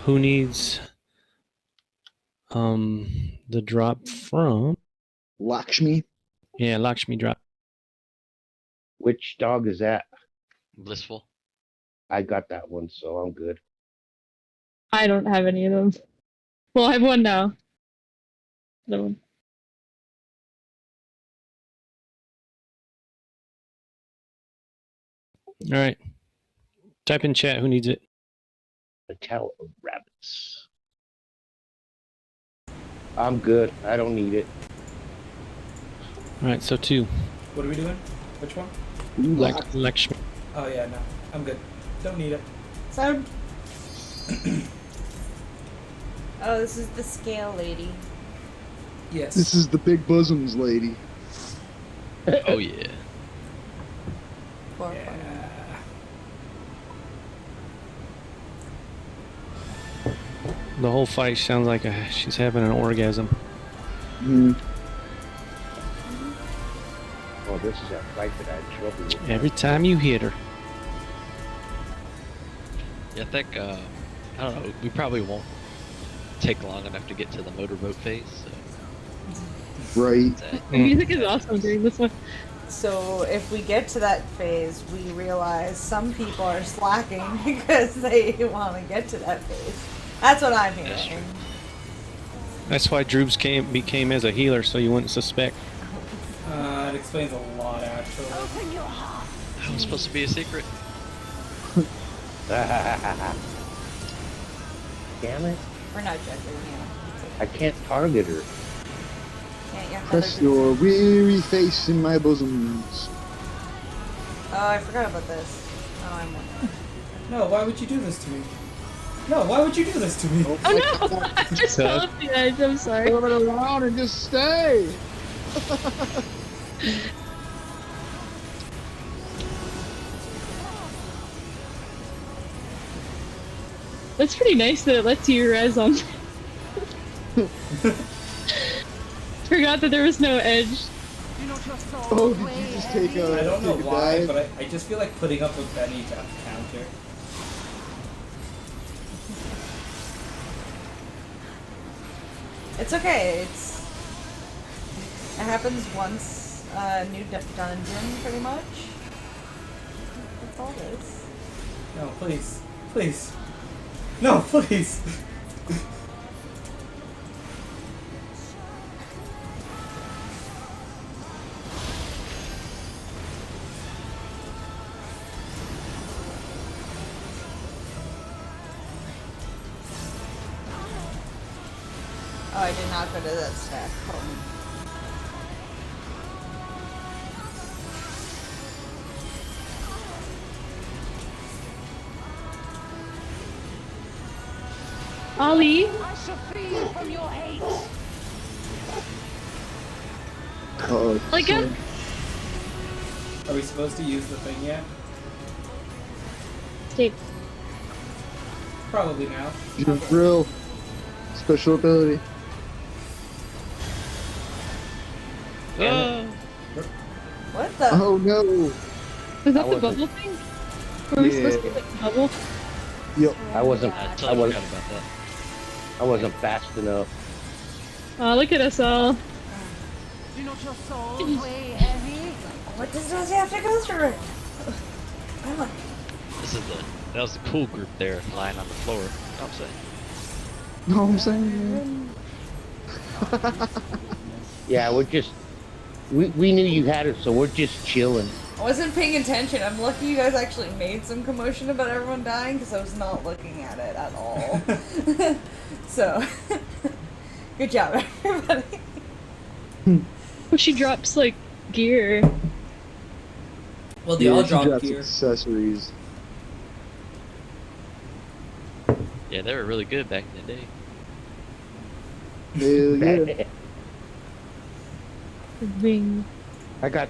Who needs the drop from Lakshmi. Yeah, Lakshmi drop. Which dog is that? Blissful. I got that one, so I'm good. I don't have any of them. Well, I have one now. No one. All right. Type in chat who needs it. A tail of rabbits. I'm good. I don't need it. All right, so 2. What are we doing? Which one? Lakshmi. Oh yeah, no, I'm good. Don't need it. So. Oh, this is the scale lady. Yes. This is the big bosoms lady. Oh yeah. Poor Yeah. The whole fight sounds like she's having an orgasm. Mm. Oh, this is a fight that I had trouble with. Every time you hit her. Yeah, I think I don't know. We probably won't take long enough to get to the motorboat phase. So. Right. The music is awesome during this one. So if we get to that phase, we realize some people are slacking because they want to get to that phase. That's what I'm That's true. hearing. That's why Droobs became as a healer, so you wouldn't suspect. It explains a lot, actually. That was supposed to be a secret. Damn it. We're not judging you. I can't target her. Can't you? Press your weary face in my bosoms. Oh, I forgot about this. Oh, I'm wondering. No, why would you do this to me? No, why would you do this to me? Oh no! I just fell off the edge. I'm sorry. Turn it around and just stay. That's pretty nice that it lets you res on. Forgot that there was no edge. Oh, did you just take a? I don't know take a why, dive? but I just feel like putting up with Benny to counter. It's okay. It happens once new dungeon, pretty much. That's all it is. No, please. Please. No, please. Oh, I did not go to that stack. Hold on. Ollie, I shall free you from your hate. Oh, like sorry. Are we supposed to use the thing yet? Stay. Probably now. Your drill. Special ability. What the? Oh no. Was that the wasn't- bubble thing? Were we supposed to get the bubble? Yep. I wasn't. I I totally wasn't. forgot about that. I wasn't fast enough. Oh, look at us all. Do not your souls weigh heavy? What does he have to go through? I'm like, That was the cool group there lying on the floor. I'm saying. No, I'm saying. Yeah, we're just. We knew you had it, so we're just chilling. I wasn't paying attention. I'm lucky you guys actually made some commotion about everyone dying because I was not looking at it at all. So, good job, everybody. Oh, she drops like gear. Well, they Yeah, all she dropped drops gear. accessories. Yeah, they were really good back in the day. Hell yeah. Ring. I got.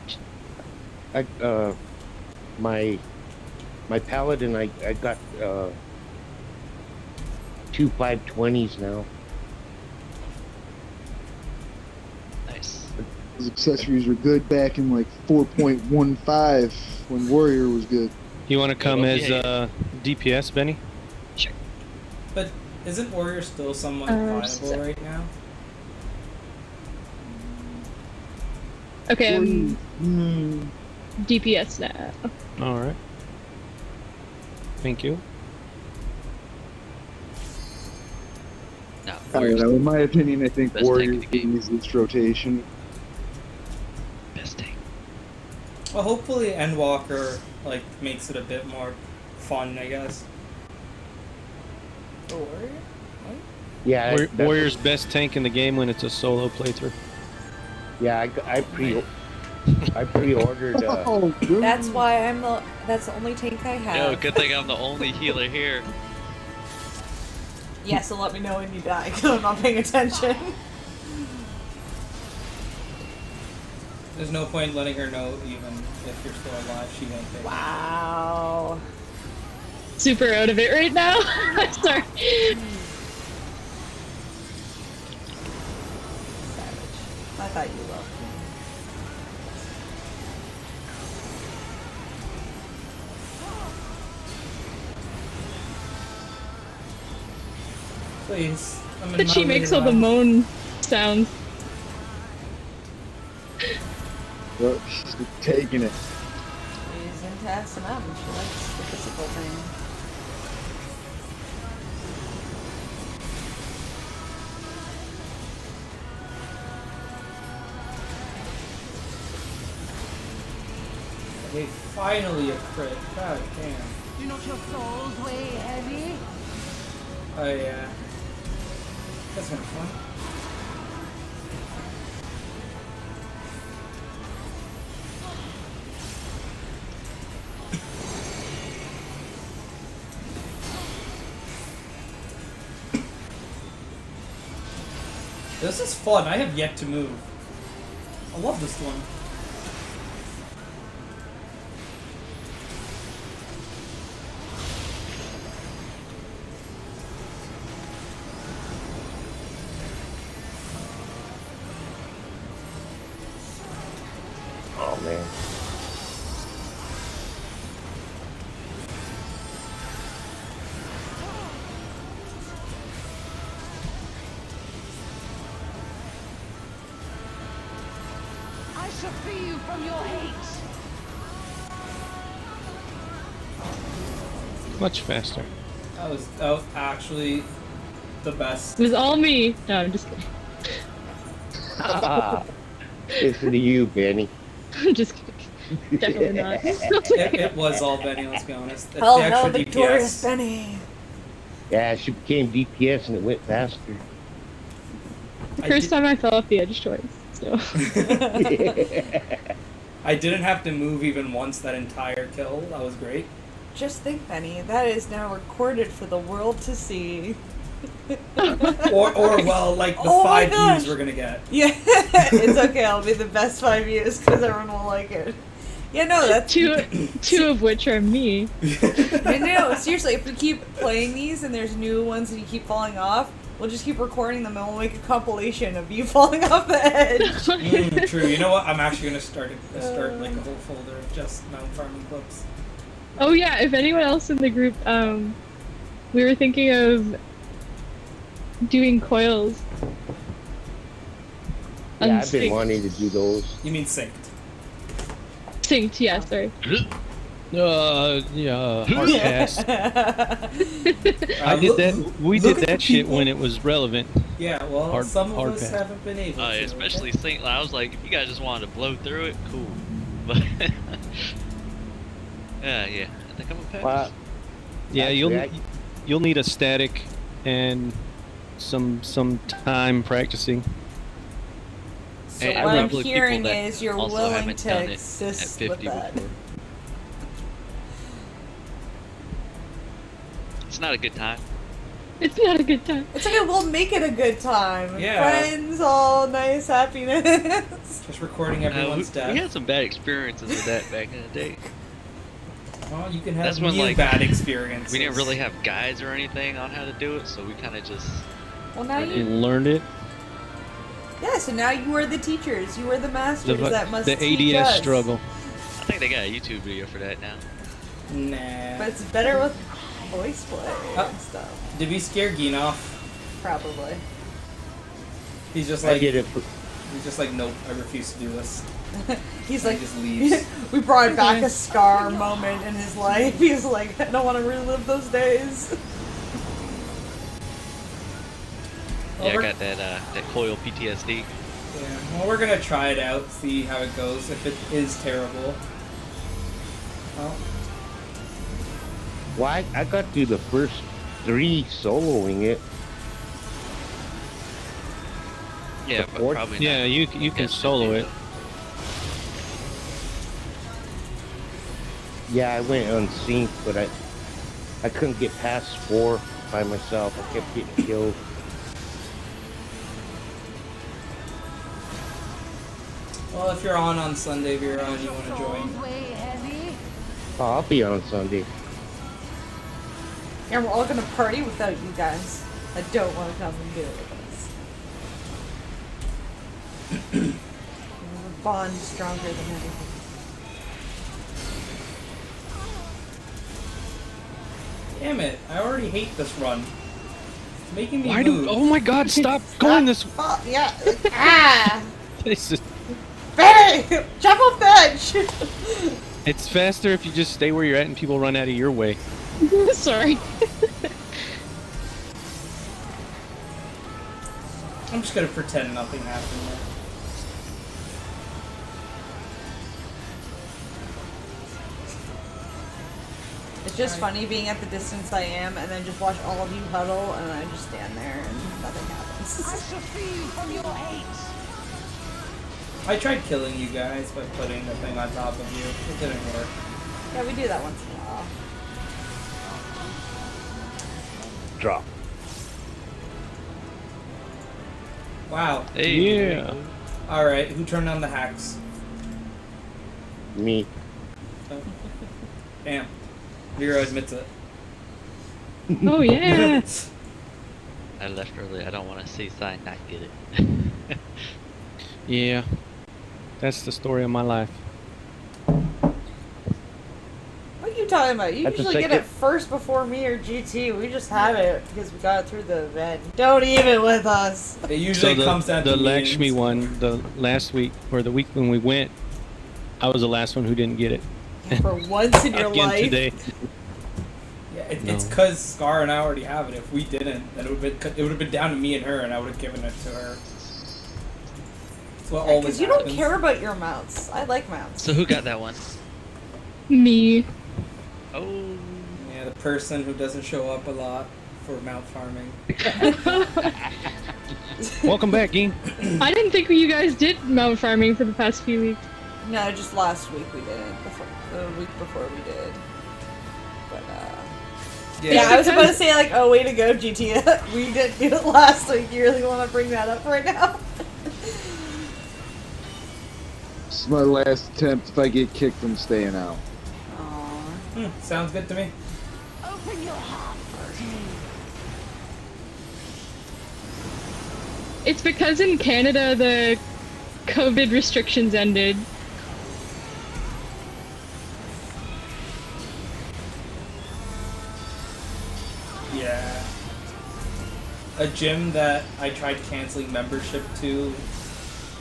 My paladin. I got 2 520s now. Nice. Those accessories were good back in like 4.15 when Warrior was good. You want to come well, as yeah. DPS, Benny? But Isn't Warrior still somewhat viable right now? Okay, Hmm. DPS now. All right. Thank you. No, I don't know. In my opinion, I think Best tank Warrior in the game. needs its rotation. best tank. Well, hopefully Endwalker like makes it a bit more fun, I guess. The warrior? What? Yeah, that's- Warrior's best tank in the game when it's a solo playthrough. Yeah, I pre-ordered. Oh, good. That's why that's the only tank I have. No, good thing I'm the only healer here. Yeah, so let me know when you die, because I'm not paying attention. There's no point letting her know even if you're still alive. She won't pay. Wow. Super out of it right now. Sorry. Savage. I thought you loved me. Please. I'm in But she my makes way all the around. moan sounds. Look, she's taking it. She's into S&M. She likes the physical thing. Okay, finally a crit. God damn. Do not your souls weigh heavy? Oh yeah. That's kind of fun. This is fun. I have yet to move. I love this one. Oh man. I shall free you from your hate. Much faster. That was actually the best. It was all me. No, I'm just kidding. Listen to you, Benny. I'm just kidding. Definitely not. It was all Benny, let's be honest. It's Hell the no, extra Victorious DPS. Benny. Yeah, she became DPS and it went faster. The I first did- time I fell off the edge twice. So I didn't have to move even once that entire kill. That was great. Just think, Benny, that is now recorded for the world to see. Or well, like the Oh my 5 gosh. views we're gonna get. Yeah, it's okay. I'll be the best 5 views because everyone will like it. Yeah, no, that's two of which are me. no. Seriously, if we keep playing these and there's new ones and you keep falling off, we'll just keep recording them and we'll make a compilation of you falling off the edge. True. You know what? I'm actually gonna start like a whole folder of just mount farming clips. Oh yeah, if anyone else in the group, we were thinking of doing coils. Yeah, I've been Unsynced. wanting to do those. You mean synced? Synced, yeah, sorry. Yeah, hard pass. I did look- that. We look did at that the shit people- when it was relevant. Yeah. Well, Hard- some of hard us pass. haven't been able to. Especially Saint. I was like, if you guys just wanted to blow through it, cool. But yeah, I think I'm a pass. Well, Yeah, Actually, you'll need a static and some time practicing. So And what I'm probably people hearing that is you're also willing haven't to done it at assist with 50 that. before. It's not a good time. It's not a good time. It's okay. We'll make it a good time. Yeah. Friends, all nice, happiness. Just recording everyone's we death. had some bad experiences with that back in the day. Well, you can have That's when, new like, bad experiences. We didn't really have guides or anything on how to do it, so we kind of just. Well, now You you. learned it. Yeah. So now you are the teachers. You are the masters that must The teach ADS us. struggle. I think they got a YouTube video for that now. Nah. But it's better with voice play Oh. and stuff. Did we scare Geen off? Probably. He's just I like, did it for, he's just like, nope, I refuse to do this. He's And like, he just leaves. we brought back a Scar moment in his life. He's like, I don't want to relive those days. Well, Yeah, I we're- got that coil PTSD. Yeah, well, we're gonna try it out, see how it goes. If it is terrible, well, why? I got through the first 3 soloing it. Yeah, The but fourth? probably Yeah, not. you can Yes, solo it. Yeah, I went unseen, but I couldn't get past 4 by myself. I kept getting killed. well, if you're on Sunday, Vera, and you want to join, Souls weigh heavy. Oh, I'll be on Sunday. And we're all gonna party without you guys. I don't want to come and do it with us. The bond is stronger than anything. damn it! I already hate this run. It's making me Why move. do? Oh my God! Stop going this. Oh, yeah. Ah! This is, Barry! Jump off the edge! it's faster if you just stay where you're at and people run out of your way. Sorry. I'm just gonna pretend nothing happened there. It's just funny being at the distance I am and then just watch all of you huddle and I just stand there and nothing I happens. shall feed from your hate. I tried killing you guys by putting the thing on top of you. It didn't work. Yeah, we do that once in a while. Drop. Wow. Hey, Yeah. All right, who turned on the hacks? Me. Oh. Damn. Vera admits it. Oh yeah. I left early. I don't want to see Sign not get it. Yeah. That's the story of my life. What are you talking about? You That's the usually get it second- first before me or GT. We just have it because we got it through the event. Don't even with us. It usually So comes down the to Lakshmi meetings. one, the last week or the week when we went, I was the last one who didn't get it. For once in your Again life. today. Yeah, it's No. because Scar and I already have it. If we didn't, then it would have been down to me and her, and I would have given it to her. That's what always Because you happens. don't care about your mounts. I like mounts. So who got that one? Me. Oh, Yeah, the person who doesn't show up a lot for mount farming. Welcome back, Ging. I didn't think you guys did mount farming for the past few weeks. No, just last week we didn't. The week before we did. But, yeah, I was about to say, like, oh, way to go, GT. We didn't do it last week. You really want to bring that up right now? This is my last attempt. If I get kicked, I'm staying out. Aww. Sounds good to me. Open your heart to me. It's because in Canada the COVID restrictions ended. Yeah. A gym that I tried canceling membership to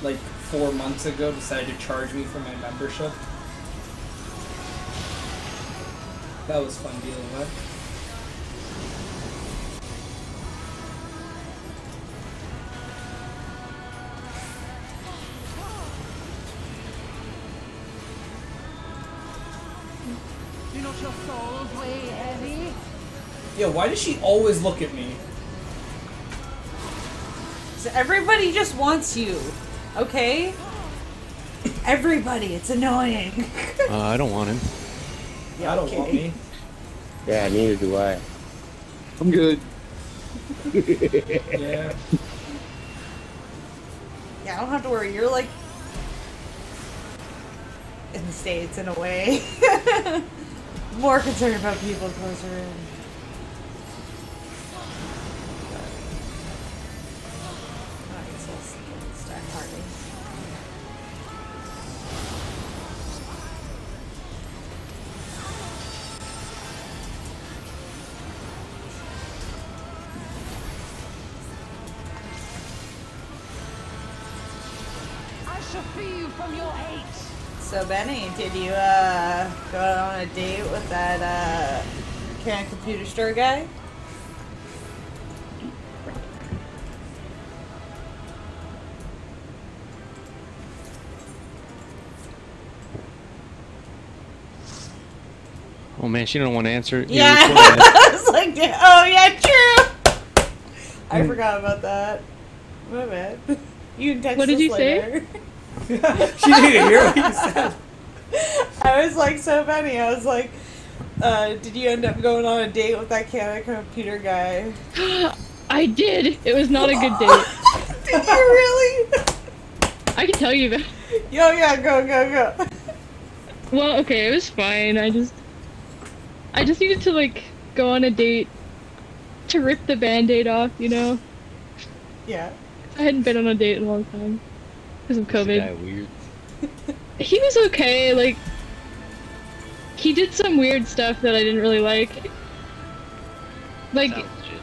like 4 months ago decided to charge me for my membership. That was fun dealing with. Do not your souls weigh heavy? Yeah, why does she always look at me? So everybody just wants you, okay? Everybody, it's annoying. I don't want him. I don't want me. Yeah, neither do I. I'm good. Yeah. Yeah, I don't have to worry. You're like in the States in a way. More concerned about people closer in. Alright, so let's start party. shall free you from your hate. So Benny, did you go on a date with that computer store guy? Oh man, she don't want to answer it. Yeah, I was like, oh yeah, true. I forgot about that. My bad. You can text What did us you later. She didn't hear what you said. I was like, so Benny, I was like, did you end up going on a date with that computer guy? I did. It was not a good date. Did you really? I can tell you that. Yo, yeah, go. Well, okay, it was fine. I just needed to like go on a date to rip the band-aid off, you know? Yeah. I hadn't been on a date in a long time because of Is the guy COVID. weird? He was okay, like he did some weird stuff that I didn't really like. Like, Sounds legit.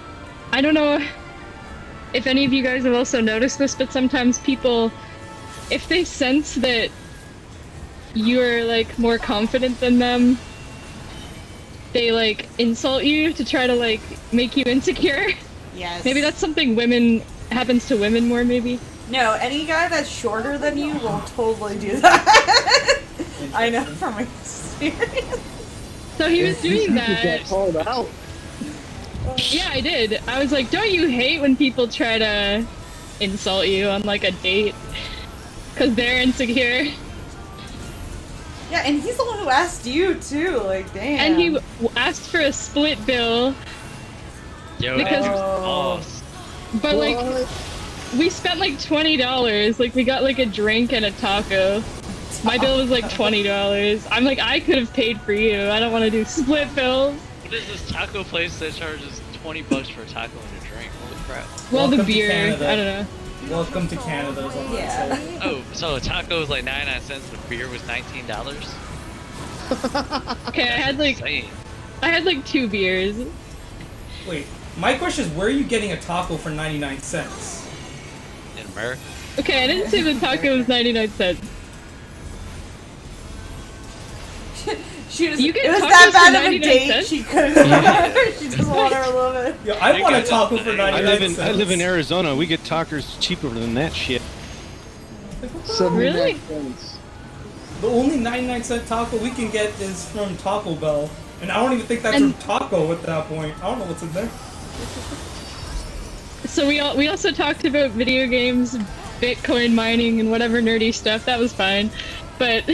I don't know if any of you guys have also noticed this, but sometimes people, if they sense that you're like more confident than them, they like insult you to try to like make you insecure. Yes. Maybe that's something happens to women more, maybe. No, any guy that's shorter than you will totally do that. I know from experience. So he was doing You got that. called out. Yeah, I did. I was like, don't you hate when people try to insult you on like a date? Cause they're insecure. Yeah, and he's the one who asked you too. Like, damn. And he asked for a split bill, Yo, Because- that dude's boss. but like What? we spent like $20. Like we got like a drink and a taco. My bill was like $20. I'm like, I could have paid for you. I don't want to do split bills. What is this taco place that charges $20 for a taco and a drink? Holy crap. Well, Welcome the to beer. Canada. I don't know. Welcome to Canada. Is all I Yeah. say. Oh, so a taco was like 99 cents and a beer was $19? Okay, Insane. I had like 2 beers. Wait, my question is, where are you getting a taco for 99 cents? In America? Okay, I didn't say the taco was 99 cents. She was, You get it was tacos that for bad of a 99 date. cents? She couldn't. She just wanted her a little bit. Yeah, I want a taco for 99 I cents. live in Arizona. We get tacos cheaper than that shit. 79 Really? cents. The only 99-cent taco we can get is from Taco Bell. And I don't even think that's And- a taco at that point. I don't know what's in there. So we also talked about video games, Bitcoin mining, and whatever nerdy stuff. That was fine, but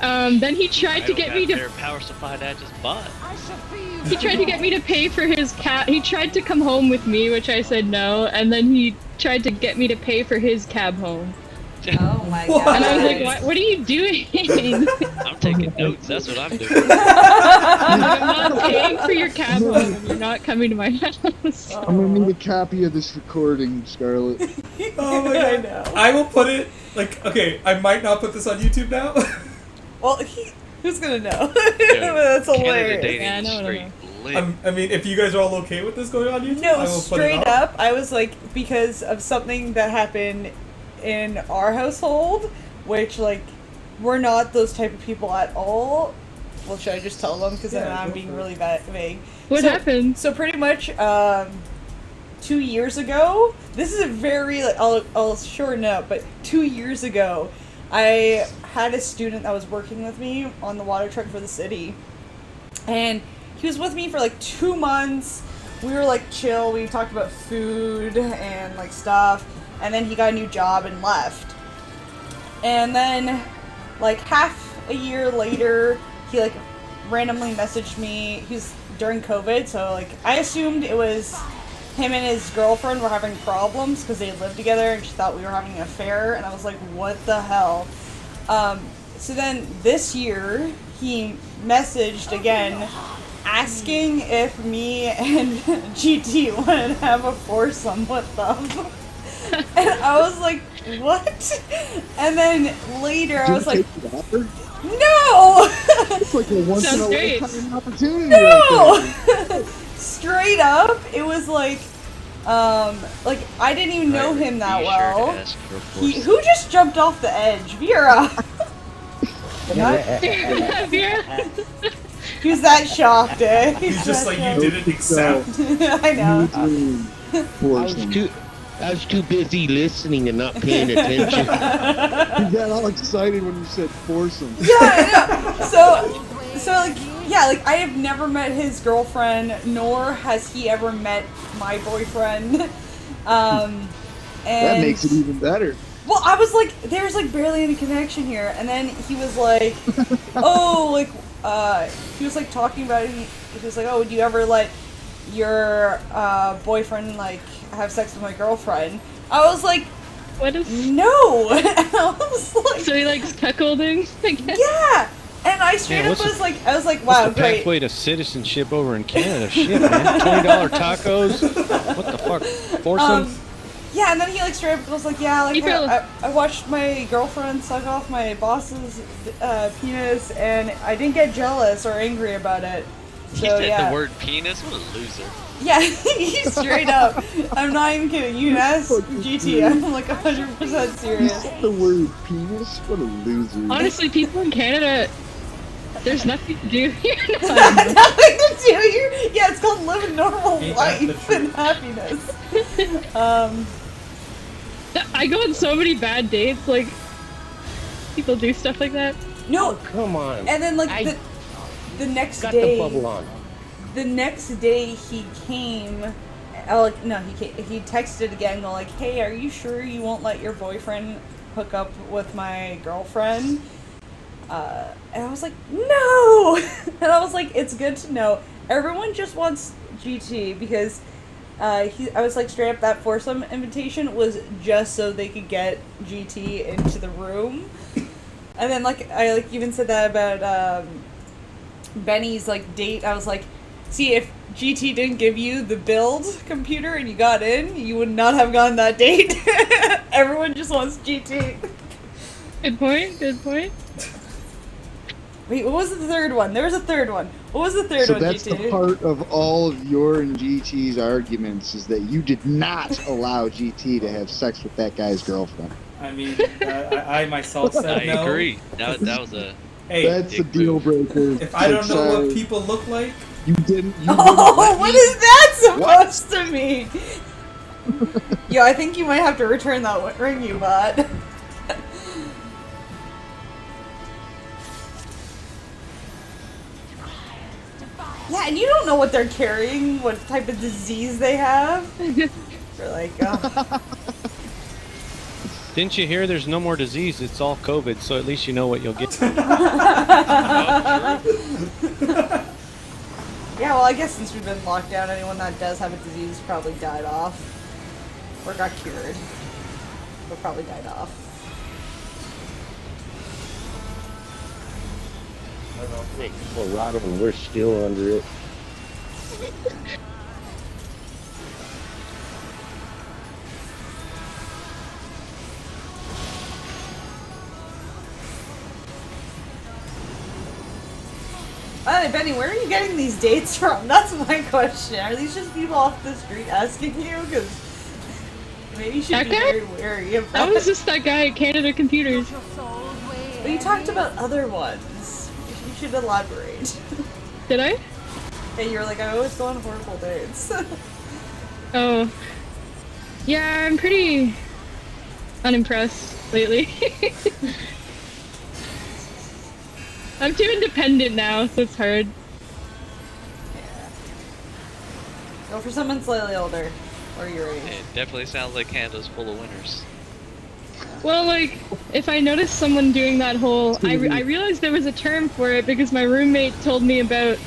then he tried to get me to. Their power supply that I just bought. I shall free you. He tried to get me to pay for his cab. He tried to come home with me, which I said no, and then he tried to get me to pay for his cab home. Oh my What? god. And I was like, what are you doing? I'm taking notes. That's what I'm doing. I'm not paying for your cab home. You're not coming to my house. I'm gonna need a copy of this recording, Scarlett. Oh my I god. know. I will put it, like, okay, I might not put this on YouTube now. Well, who's gonna know? Dude, That's Canada hilarious. dating Yeah, I is know, I straight know. lit. I mean, if you guys are all okay with this going on YouTube, I No, will put straight it up. up, I was like, because of something that happened in our household, which, like, we're not those type of people at all. Well, should I just tell them? Because then Yeah, I'm go being for it. really vague. What happened? So pretty much, 2 years ago, this is a very, like, I'll shorten it up, but 2 years ago, I had a student that was working with me on the water truck for the city. And he was with me for like 2 months. We were like chill. We talked about food and like stuff. And then he got a new job and left. And then like half a year later, he like randomly messaged me. He's during COVID, so like I assumed it was him and his girlfriend were having problems because they lived together and she thought we were having an affair. And I was like, what the hell? So then this year, he messaged again asking if me and GT wanted to have a foursome with them. And I was like, what? And then later I Did was you like, take the offer? no! It's like a once in a Sounds great. lifetime opportunity right No! Straight up, it was like, Like, I didn't even know him that Be sure to well. ask for Who just jumped off the edge? Vera! Vera. He was that shocked, eh? He's just that like, shocked. you didn't accept. I know. I was too busy listening and not paying attention. You got all excited when you said foursome. Yeah, I know. So like, yeah, like, I have never met his girlfriend, nor has he ever met my boyfriend. And That makes it even better. well, I was like, there's like barely any connection here, and then he was like, oh, like, he was like talking about it. He was like, oh, would you ever let your boyfriend like have sex with my girlfriend? I was like, What is? no. And I was like, So he likes cuckolding? I guess. yeah. And I straight Man, up what's was like, I was like, What's wow, the great. pathway to citizenship over in Canada? Shit, man. $20 tacos? What the fuck? Foursome? Yeah, and then he like straight up was like, yeah, like People- I watched my girlfriend suck off my boss's penis, and I didn't get jealous or angry about it. He So said yeah, the word penis. What a loser. yeah, he's straight up. I'm not even kidding. You can ask GT. I'm like 100% You serious. said the word penis? What a loser. Honestly, people in Canada, there's nothing to do here. Nothing to do here. Yeah, it's called living normal Ain't that the life and happiness. I go on so many bad dates, like, people do stuff like that. No, Come on. and then like I the next got day. the bubble on. The next day he came, like, no, he texted again, going like, hey, are you sure you won't let your boyfriend hook up with my girlfriend? And I was like, no! And I was like, it's good to know. Everyone just wants GT because I was like, straight up, that foursome invitation was just so they could get GT into the room. And then, like, I like even said that about Benny's like date. I was like, see, if GT didn't give you the build computer and you got in, you would not have gotten that date. Everyone just wants GT. Good point, good point. Wait, what was the third one? There was a third one. What was the third So one, that's GT? the part of all of your and GT's arguments is that you did not allow GT to have sex with that guy's girlfriend. I mean, I myself said I no. agree. That was a. Hey, That's a dick deal move. breaker. if I don't know Sorry. what people look like, You didn't. You Oh, wouldn't let what me- is that supposed to mean? Yo, I think you might have to return that ring you bought. Yeah, and you don't know what they're carrying, what type of disease they have. You're like, oh. Didn't you hear there's no more disease? It's all COVID, so at least you know what you'll get. Yeah, well, I guess since we've been locked down, anyone that does have a disease probably died off. Or got cured. But probably died off. I don't think Colorado and we're still under it. Hey, Benny, where are you getting these dates from? That's my question. Are these just people off the street asking you? Because maybe you should That be guy? very wary of That that. was just that guy at Canada Computers. But you talked about other ones. You should elaborate. Did I? Hey, you were like, I always go on horrible dates. Oh. Yeah, I'm pretty unimpressed lately. I'm too independent now, so it's hard. Go for someone slightly older. Or your age. It definitely sounds like Canada's full of winners. Well, like, if I notice someone doing that whole... I realized there was a term for it because my roommate told me about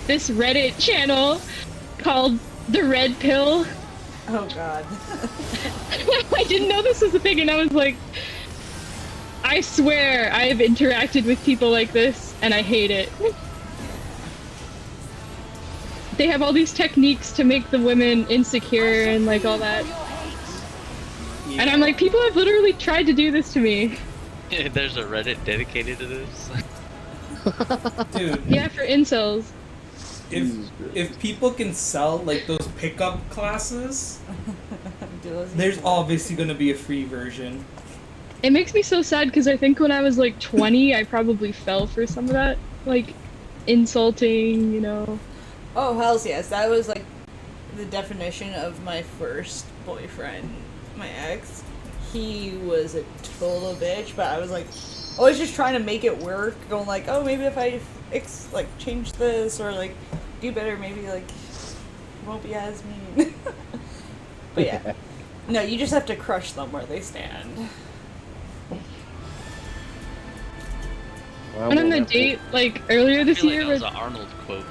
this Reddit channel called The Red Pill. Oh god. I didn't know this was a thing, and I was like, I swear I have interacted with people like this, and I hate it. They have all these techniques to make the women insecure and like all that. yeah. And I'm like, people have literally tried to do this to me. There's a Reddit dedicated to this. dude, Yeah, for incels. if people can sell like those pickup classes, Duos there's equal. obviously going to be a free version. It makes me so sad because I think when I was like 20, I probably fell for some of that, like insulting, you know. Oh, hells yes. That was like the definition of my first boyfriend, my ex. He was a total bitch, but I was like, always just trying to make it work, going like, oh, maybe if I change this or like do better, maybe like it won't be as mean. But yeah, no, you just have to crush them where they stand. Well, Went on we'll a have to- date like earlier this I feel year like that was where an Arnold quote.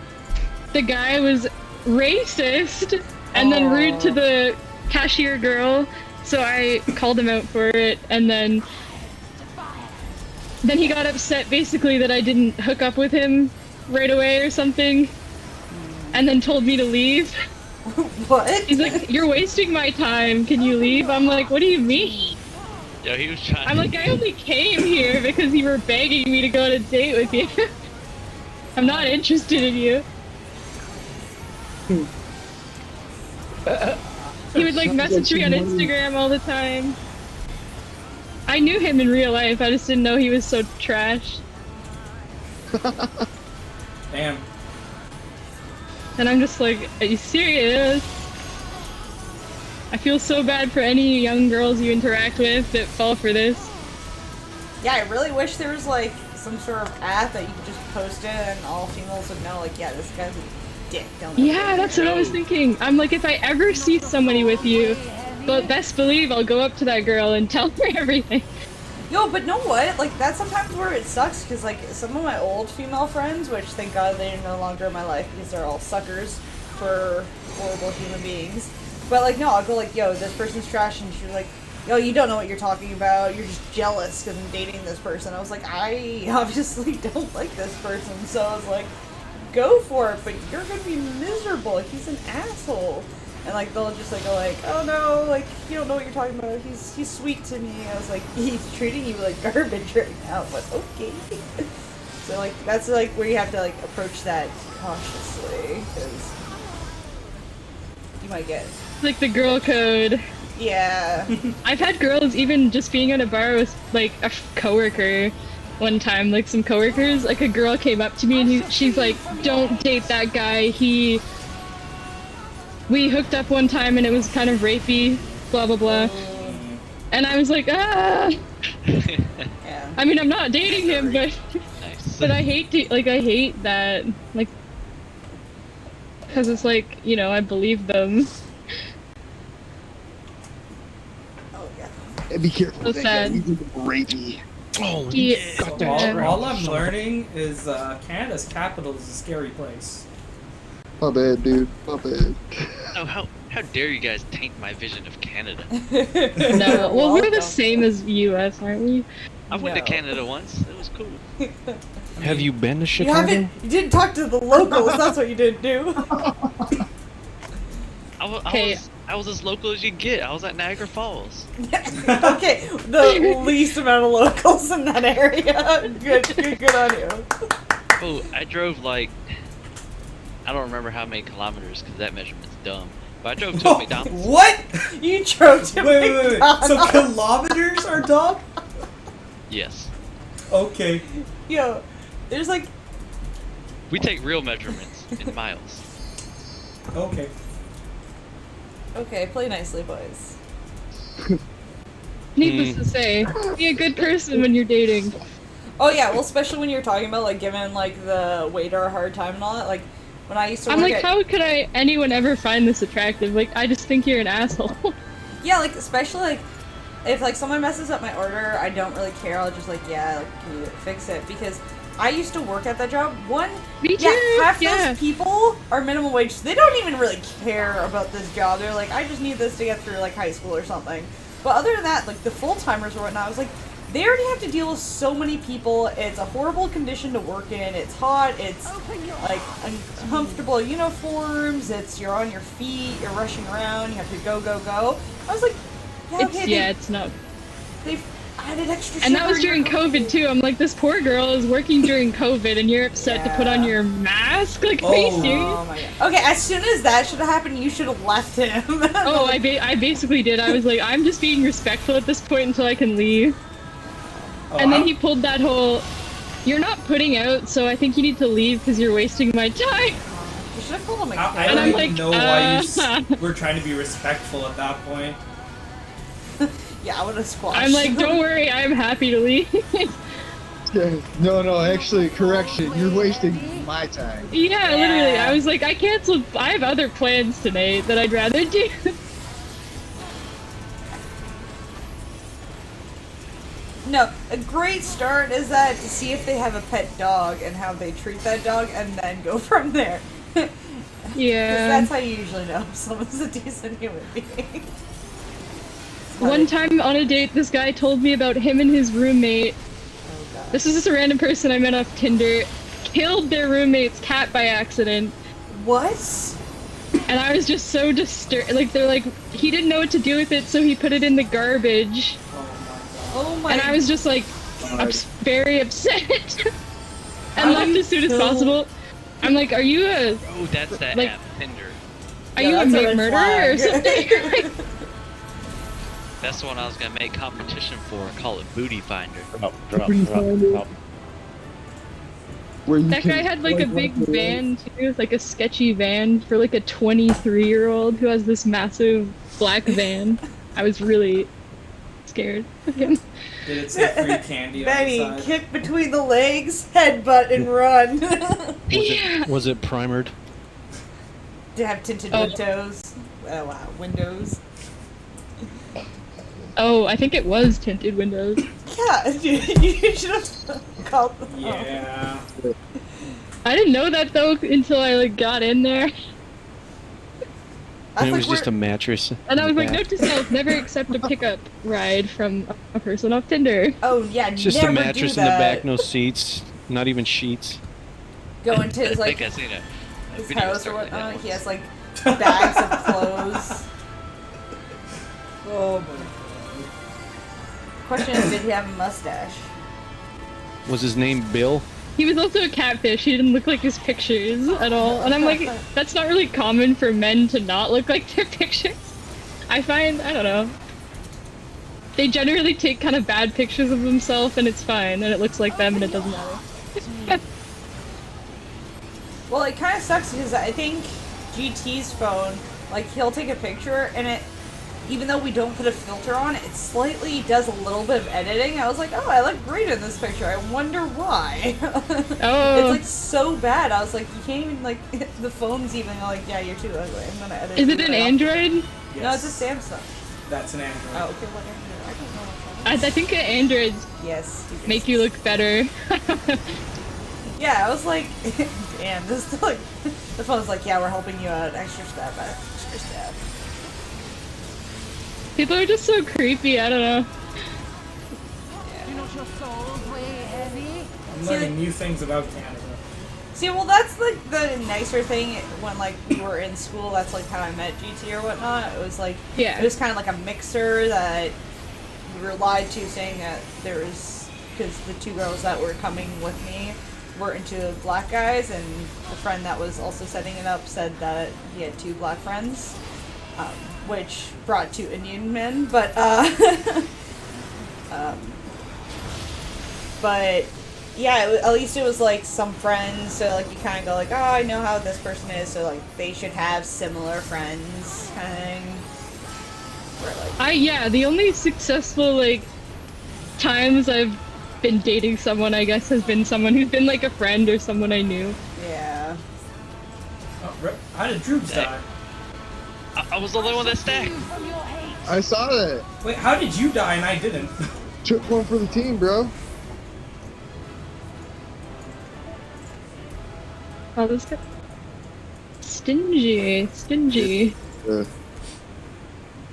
the guy was racist and then rude to Aw. the cashier girl, so I called him out for it, and then he got upset basically that I didn't hook up with him right away or something, and then told me to leave. What? He's like, "You're wasting my time, can you leave?" I'm like, "What do you mean?" Yo, he was trying. I'm like, "I only came here because you were begging me to go on a date with you. I'm not interested in you." He would like message me on Instagram all the time. I knew him in real life, I just didn't know he was so trash. Damn. And I'm just like, are you serious? I feel so bad for any young girls you interact with that fall for this. Yeah, I really wish there was like some sort of app that you could just post it and all females would know, like, yeah, this guy's a dick. Don't Yeah, that's what I was thinking. I'm like, if I ever see somebody with you, but best believe I'll go up to that girl and tell her everything. Yo, but know what? Like, that's sometimes where it sucks, because, like, some of my old female friends, which, thank God, they're no longer in my life, because they're all suckers for horrible human beings. But, like, no, I'll go, like, yo, this person's trash, and she's like, yo, you don't know what you're talking about, you're just jealous because I'm dating this person. I was like, I obviously don't like this person, so I was like, go for it, but you're gonna be miserable, like, he's an asshole. And like they'll just like go like, oh no, like you don't know what you're talking about. He's sweet to me. I was like, he's treating you like garbage right now, but okay. So like that's like where you have to like approach that cautiously, because you might get Like the girl code. yeah. I've had girls even just being at a bar with like a coworker one time, like some coworkers, like a girl came up to me and she's like, don't date that guy, we hooked up one time and it was kind of rapey, blah blah blah. And I was like, ah. Yeah. I mean, I'm not dating him, but Nice. but I hate I hate that, like, because it's like, you know, I believe them. Oh yeah. And be careful. So that sad. guy, he's rapey. Oh, Yeah. All I'm learning is Canada's capital is a scary place. My bad, dude. My bad. Oh, how dare you guys taint my vision of Canada? No, well, we're the Welcome. same as U.S., aren't we? I went to No. Canada once. It was cool. Have you been to You Chicago? didn't talk to the locals. That's what you didn't do. Okay. I was as local as you get. I was at Niagara Falls. Okay, the least amount of locals in that area. Good on you. Oh, I drove like, I don't remember how many kilometers because that measurement's dumb. But I drove to a McDonald's. What? You drove to Wait. So McDonald's. kilometers are dumb? Yes. Okay. Yo, there's like, We take real measurements in miles. Okay. okay, play nicely, boys. Needless to say, be a good person when you're dating. Oh yeah, well, especially when you're talking about like giving like the waiter a hard time and all that. Like when I used to I'm work like, at, how could anyone ever find this attractive? Like, I just think you're an asshole. yeah, like especially like if like someone messes up my order, I don't really care. I'll just like, yeah, like, can you fix it? Because I used to work at that job. Me too. Yeah, half Yeah. those people are minimum wage. So they don't even really care about this job. They're like, I just need this to get through like high school or something. But other than that, like the full timers or whatnot, I was like, they already have to deal with so many people. It's a horrible condition to work in. It's hot. It's like uncomfortable uniforms. It's you're on your feet. You're rushing around. You have to go. I was like, yeah, okay. It's not. They I had an extra And that was sugar during in your COVID too. I'm like, this poor girl is working during COVID and you're upset to put on Yeah. your mask? Like, are you serious? Oh my god. Okay, as soon as that should have happened, you should have left him. Oh, I basically did. I was like, I'm just being respectful at this point until I can leave. Oh, And then he pulled that whole, you're not putting out, so I think you need to leave because you're wasting my time. You should have pulled him I And don't I'm even like, know why you were trying to be respectful at that point. Yeah, I would have squashed. I'm like, don't worry, I'm happy to leave. No, actually, correction. You're wasting my time. Yeah, literally. I was like, I canceled. I have other plans tonight that I'd rather do. No, a great start is that to see if they have a pet dog and how they treat that dog, and then go from there. Yeah. That's how you usually know if someone's a decent human being. One time on a date, this guy told me about him and his roommate. Oh god. This was just a random person I met off Tinder. Killed their roommate's cat by accident. What? And I was just so disturbed. Like, they're like, he didn't know what to do with it, so he put it in the garbage. Oh my. And I was just like, very upset. And left as soon as possible. I'm like, are you a, Oh, that's that Like- app, Tinder. are Yeah, you a that's a red murderer or flag. something? Like, That's the one I was gonna make competition for and call it Booty Finder. Drop. Where you that can guy had like a swipe big left or right. van too, like a sketchy van for like a 23-year-old who has this massive black van. I was really scared of him. Did it say free candy on Benny, the side? kick between the legs, headbutt, and run. Was it primered? To have tinted Oh. windows. Oh wow, windows. Oh, I think it was tinted windows. Yeah, you should have called them. Yeah. I didn't know that though until I like got in there, And it was just a mattress. and I in was the like, back. note to self: never accept a pickup ride from a person off Tinder. Oh yeah, It's just never a mattress do in the that. back, no seats, not even sheets. Go into I his like think I seen a his video house or started that whatnot. He once. has like bags of clothes. Oh my. Question is, did he have a mustache? Was his name Bill? He was also a catfish. He didn't look like his pictures at all, and I'm like, that's not really common for men to not look like their pictures. I find, I don't know. They generally take kind of bad pictures of themselves, and it's fine, and it looks like them, and it doesn't matter. Well, it kind of sucks because I think GT's phone, like he'll take a picture and it, even though we don't put a filter on, it slightly does a little bit of editing. I was like, oh, I look great in this picture. I wonder why. Oh. It's like so bad. I was like, you can't even like the phone's even like, yeah, you're too ugly. I'm gonna edit. Is it you an out." Android? No, it's a Samsung. That's an Android. Oh, okay, what Android? I don't know. What I think Androids yes. do make you look better. Yeah, I was like, damn, this is like, the phone's like, yeah, we're helping you out. Extra step, extra step. People are just so creepy. I don't know. Do not your souls weigh heavy? I'm learning new things about Canada. See, well, that's like the nicer thing when like we were in school. That's like how I met GT or whatnot. It was like, Yeah. it was kind of like a mixer that we were lied to, saying that there was, because the two girls that were coming with me were into black guys, and the friend that was also setting it up said that he had two black friends, which brought two Indian men, but but yeah, at least it was like some friends, so like you kind of go like, oh, I know how this person is, so like they should have similar friends, kind of thing. Where, like, Yeah, the only successful like times I've been dating someone, I guess, has been someone who's been like a friend or someone I knew. yeah. Oh, how did Droops die? I was the only one that stacked. From your hate. I saw that. Wait, how did you die and I didn't? Took one for the team, bro. Oh, this guy. Stingy. Uh,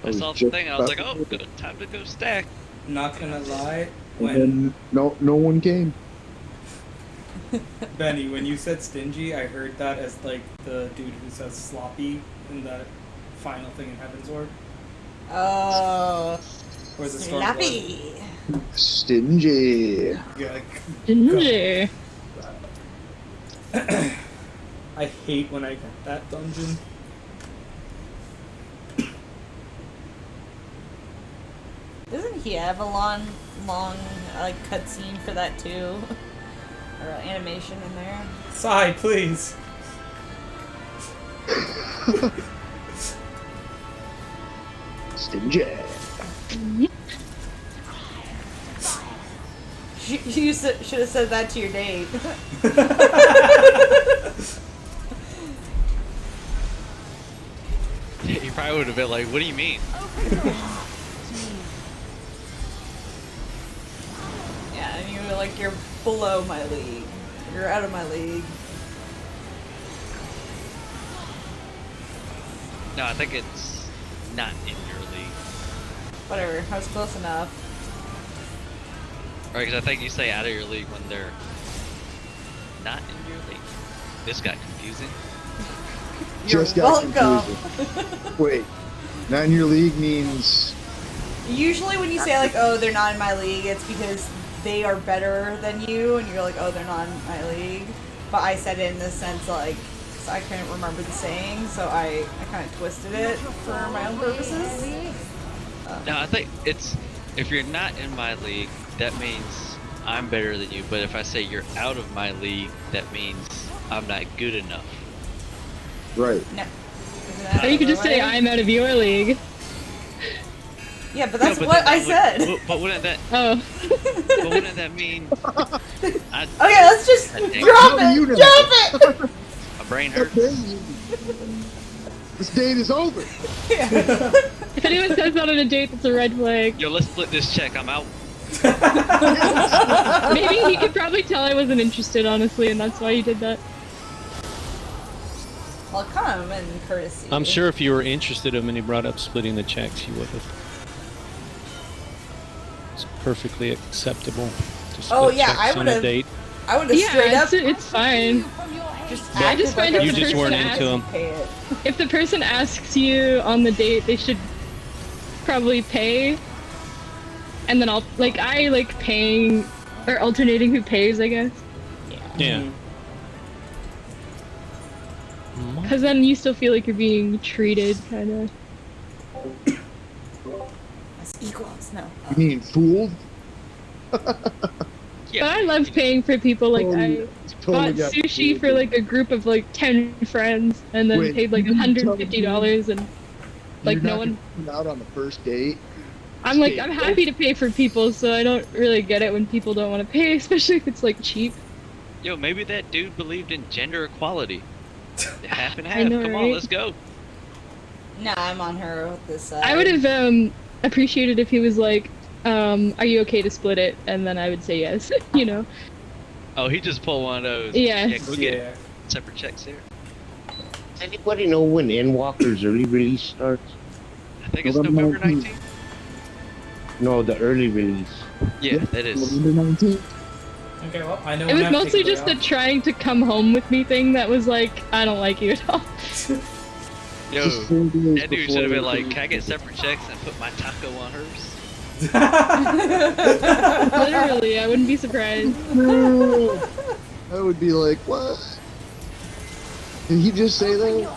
I saw the thing and I was like, oh, good, time to go stack. Not gonna lie, and when then no one came. Benny, when you said stingy, I heard that as like the dude who says sloppy in that final thing in Heaven's Ward. Oh, Or is it Stormlord? sloppy. Stingy. Yeah, Ginger. I hate when I get that dungeon. Doesn't he have a long like cutscene for that too, or animation in there? Sigh, please. Stingy. You should have said that to your date. He probably would have been like, "What do you mean?" Yeah, and you were like, you're below my league. You're out of my league. No, I think it's not in your league. Whatever, I was close enough. Right, because I think you say out of your league when they're not in your league. This got confusing. You're Just got welcome. confusing. Wait, not in your league means Usually when you say like, oh, they're not in my league, it's because they are better than you, and you're like, oh, they're not in my league. But I said it in the sense like, so I couldn't remember the saying, so I kind of twisted it for my own purposes. No, I think it's, if you're not in my league, that means I'm better than you. But if I say you're out of my league, that means I'm not good enough. right. No. Isn't that Or you could just say, the way? I'm out of your league. Yeah, but that's No, but what then I that said. would- But wouldn't that? Oh. But wouldn't that mean? Okay, let's just God dang. drop How do you it! know? Drop it! My brain hurts. This date is over. If anyone says that on a date, that's a red flag. Yo, let's split this check. I'm out. Maybe he could probably tell I wasn't interested, honestly, and that's why he did that. Well, come in courtesy. I'm sure if you were interested in him and he brought up splitting the checks, you would have. It's perfectly acceptable to split Oh, yeah, checks I on a would've- date. I would have straight Yeah, up it's fine. just I just acted find like if You the just person weren't asks, into him. pay it. if the person asks you on the date, they should probably pay. And then I like paying, or alternating who pays, I guess. Yeah. Because then you still feel like you're being treated, kind of. As equals, no. You mean fooled? But I love paying for people. Like, I Totally bought got sushi fooled. for like a group of like 10 friends, and then Wait, paid like you mean tell me $150, and like You're no not one. gonna come out on the first date. I'm like, I'm happy to pay for people, so I don't really get it when people don't want to pay, especially if it's like cheap. Yo, maybe that dude believed in gender equality. Half and I half. know, Come on, right? let's go. Nah, I'm on her with this side. I would have appreciated if he was like, are you okay to split it? And then I would say yes, you know. Oh, he just pulled one of those. Yeah. Yeah, go get Yeah. separate checks here. Does anybody know when Endwalker's early release starts? I think it's November November 19th. 19th. No, the early release. Yeah, that is. November 19th. Okay, well, I know It when was I have to mostly take just her the out. trying to come home with me thing that was like, I don't like you at all. Yo, Just 4 days that dude before should have been the like, date. can I get separate checks and put my taco on hers? Literally, I wouldn't be surprised. No. I would be like, what? Did he just say that?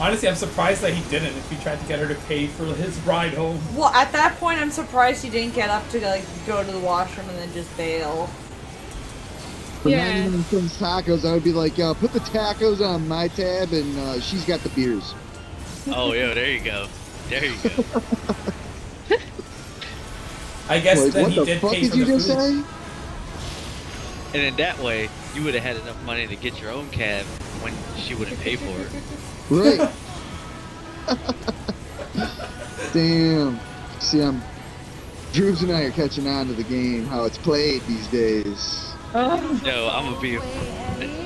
Honestly, I'm surprised that he didn't if he tried to get her to pay for his ride home. Well, at that point, I'm surprised he didn't get up to like go to the washroom and then just bail. For Yeah. 99 cents tacos, I would be like, put the tacos on my tab, and she's got the beers. Oh, yo, there you go. There you go. I guess Like, then what he the did fuck pay did for you the just food. say? And in that way, you would have had enough money to get your own cab when she wouldn't pay for it. Right. Damn. See, Drews and I are catching on to the game, how it's played these days. Oh, Yo, I'm gonna be a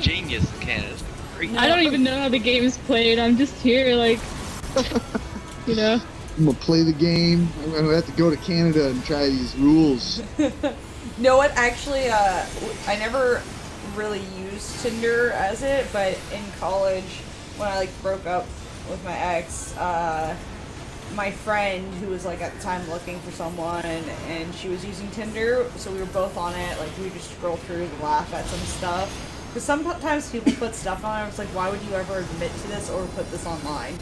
genius in Canada. It's great. I don't even know how the game's played. I'm just here, like, you know. I'm gonna play the game. I'm gonna have to go to Canada and try these rules. No, what actually, I never really used Tinder as it, but in college, when I like broke up with my ex, my friend who was like at the time looking for someone, and she was using Tinder, so we were both on it. Like we would just scroll through and laugh at some stuff. Because sometimes people put stuff on. I was like, why would you ever admit to this or put this online?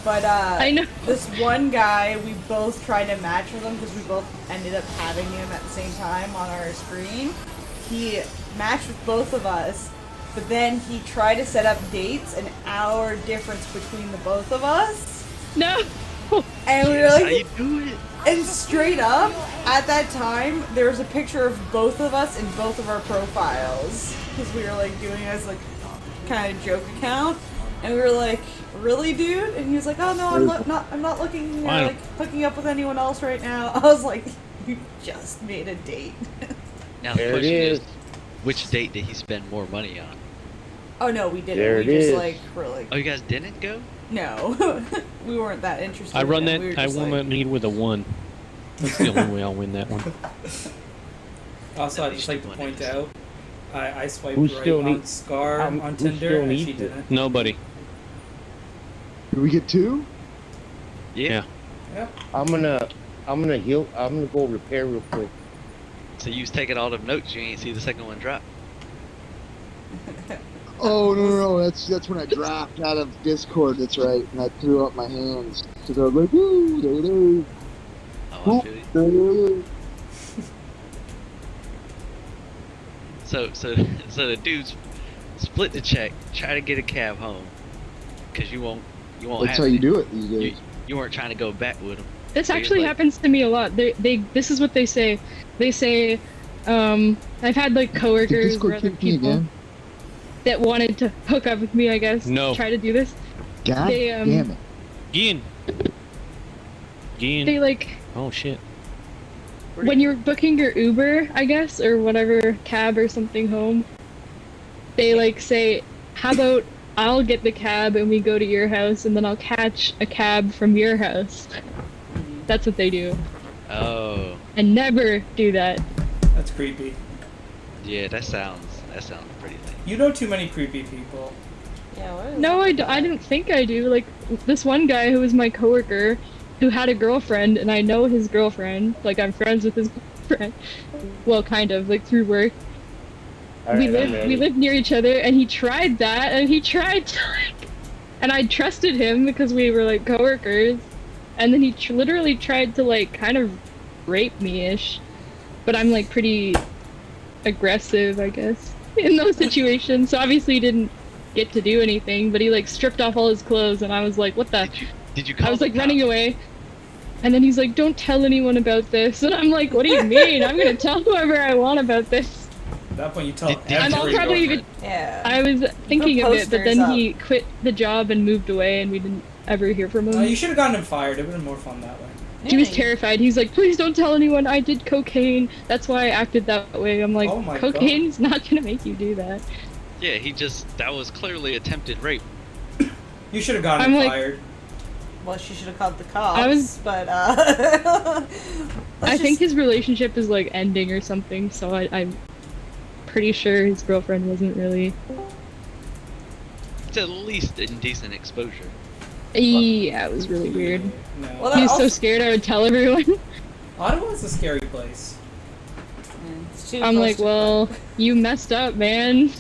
But I know. this one guy, we both tried to match with him because we both ended up having him at the same time on our screen. He matched with both of us, but then he tried to set up dates, an hour difference between the both of us. No. And we were like, how you do it? and straight up, at that time, there was a picture of both of us in both of our profiles. Because we were like doing it as like kind of joke account. And we were like, really, dude? And he was like, oh no, I'm not looking like hooking up with anyone else right now. I was like, you just made a date. Now the There it question is, is. which date did he spend more money on? Oh no, we didn't. There We it just is. like were like, Oh, you guys didn't go? no, we weren't that interested. I run in it. that. We were I just won like, that lead with a 1. That's the only way I'll win that one. Also, At I'd just least like to one point is. out, I swiped Who right still on need- Scar on who Tinder, still and she needs it? didn't. Nobody. Did we get 2? Yeah. Yeah. I'm gonna heal. I'm gonna go repair real quick. So you was taking all them notes, you ain't see the second one drop. Oh no, that's when I dropped out of Discord. That's right, and I threw up my hands because I was like, "Woo, there it is." Oh, I feel you. So the dudes split the check, try to get a cab home, cause you won't That's have how you any. do it these days. You weren't trying to go back with them. This So you're actually like- happens to me a lot. This is what they say. They say, I've had like coworkers or Discord other kicked me people again. that wanted to hook up with me, I guess. No. Try to do this. God They, damn it! Gin. They like, Oh shit. when you're booking your Uber, I guess, or whatever, cab or something home, they like say, how about I'll get the cab and we go to your house and then I'll catch a cab from your house. That's what they do. Oh, And never do that. That's creepy. yeah, that sounds pretty lame. You know too many creepy people. yeah, what is No, that? I didn't think I do. Like, this one guy who was my coworker who had a girlfriend, and I know his girlfriend. Like, I'm friends with his girlfriend. Well, kind of, like, through work. All right, I'm ready. We lived near each other, and he tried that, and he tried to, like... And I trusted him because we were, like, coworkers. And then he literally tried to, like, kind of rape me-ish. But I'm, like, pretty aggressive, I guess, in those situations. So obviously he didn't get to do anything, but he, like, stripped off all his clothes, and I was like, what the... Did you call I was, the like, running cops? away. And then he's like, don't tell anyone about this. And I'm like, what do you mean? I'm gonna tell whoever I want about this. At that point, you tell Did you I'm tell all your probably girlfriend? Yeah. I was thinking of it, but posters then up. he quit the job and moved away, and we didn't ever hear from him. You should have gotten him fired. It would have been more fun that way. He was Yeah. terrified. He's like, please don't tell anyone I did cocaine. That's why I acted that way. I'm like, Oh my God. cocaine's not gonna make you do that. Yeah, that was clearly attempted rape. You should have gotten I'm him like- fired. Well, she should have called the cops. I was- but I think his relationship is like ending or something, so I'm pretty sure his girlfriend wasn't really. It's at least indecent exposure. Yeah, it was really weird. No. Well, He was also- so scared I would tell everyone. Ottawa's a scary place. It's too I'm close like, to- well, you messed up, man.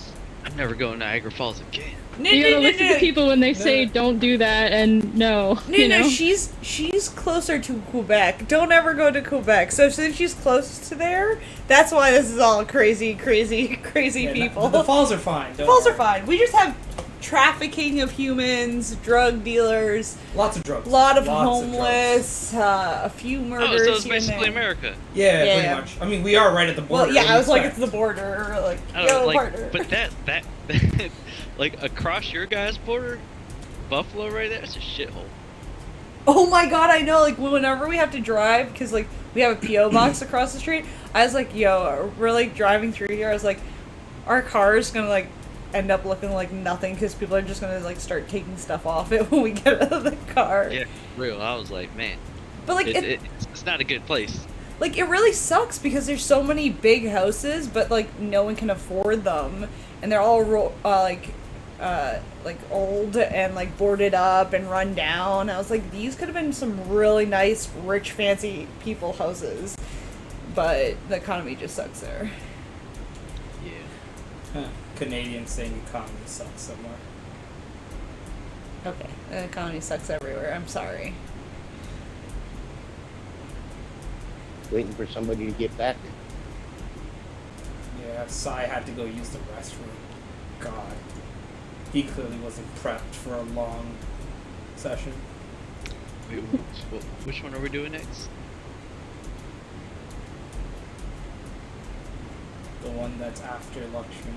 I'm never going to Niagara Falls again. No, You gotta no, listen no, to people when they say No. don't do that, and no. No, you know? she's closer to Quebec. Don't ever go to Quebec. So since she's close to there, that's why this is all crazy Yeah, people. The falls are fine. The falls are fine. We just have trafficking of humans, drug dealers, Lots of drugs. a lot of Lots drugs. homeless, a few murders. Oh, so it's here and basically there. America. Yeah, Yeah. pretty much. I mean, we are right at the border. Well, yeah, what do I you was like, expect? it's the border. Like, I don't know, yo, like, partner. but that like across your guys' border, Buffalo right there, it's a shithole. Oh my god, I know, like, whenever we have to drive, because, like, we have a P.O. box across the street, I was like, yo, we're, like, driving through here, I was like, our car is gonna, like, end up looking like nothing, because people are just gonna, like, start taking stuff off it when we get out of the car. Yeah, real. I was like, man, But, like, it's not a good place. like, it really sucks, because there's so many big houses, but, like, no one can afford them, and they're all, like, like old and like boarded up and run down. I was like, these could have been some really nice, rich, fancy people houses, but the economy just sucks there. Yeah. Canadians saying economy sucks somewhere. Okay, the economy sucks everywhere. I'm sorry. Waiting for somebody to get back. Yeah, Sai had to go use the restroom. God. He clearly wasn't prepped for a long session. Wait, which one are we doing next? The one that's after Lakshmi.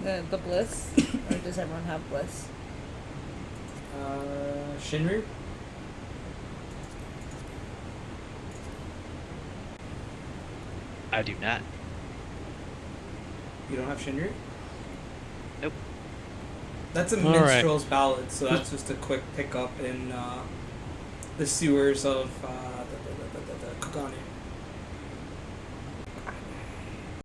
The bliss? Or does everyone have bliss? Shinryu? I do not. You don't have Shinryu? Nope. That's a All right. minstrel's ballad, so that's just a quick pickup in the sewers of the Kugane.